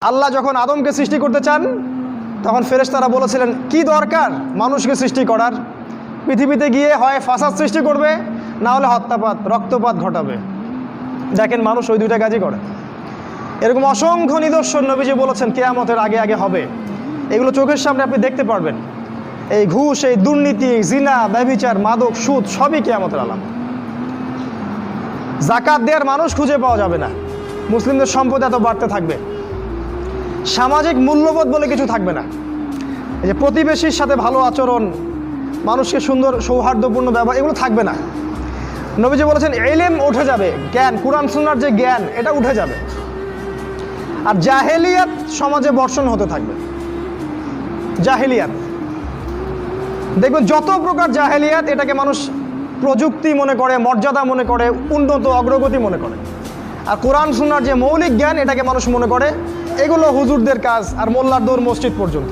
আল্লাহ যখন আদমকে সৃষ্টি করতে চান তখন ফেরেশতারা বলেছিলেন কি দরকার মানুষকে সৃষ্টি করার, পৃথিবীতে গিয়ে হয় ফাসাদ সৃষ্টি করবে না হলে হত্যাপাত রক্তপাত ঘটাবে। দেখেন মানুষ ওই দুইটা কাজই করে। এরকম অসংখ্য নিদর্শন নবীজি বলেছেন কিয়ামতের আগে আগে হবে, এগুলো চোখের সামনে আপনি দেখতে পারবেন। এই ঘুষ, এই দুর্নীতি, জিনা, ব্যভিচার, মাদক, সুদ সবই কিয়ামতের আলামত। যাকাত দেওয়ার মানুষ খুঁজে পাওয়া যাবে না, মুসলিমদের সম্পদ এত বাড়তে থাকবে। সামাজিক মূল্যবোধ বলে কিছু থাকবে না। এই যে প্রতিবেশীর সাথে ভালো আচরণ, মানুষকে সুন্দর সৌহার্দ্যপূর্ণ ব্যবহার, এগুলো থাকবে না। নবীজি বলেছেন ইলম উঠে যাবে, জ্ঞান, কুরআন সুন্নাহর যে জ্ঞান এটা উঠে যাবে। আর জাহেলিয়াত সমাজে বর্ষণ হতে থাকবে। জাহেলিয়াত দেখবেন যত প্রকার জাহেলিয়াত, এটাকে মানুষ প্রযুক্তি মনে করে, মর্যাদা মনে করে, উন্নত অগ্রগতি মনে করে। আর কোরআন সুন্নাহর যে মৌলিক জ্ঞান এটাকে মানুষ মনে করে এগুলো হুজুরদের কাজ আর মোল্লার দৌড় মসজিদ পর্যন্ত।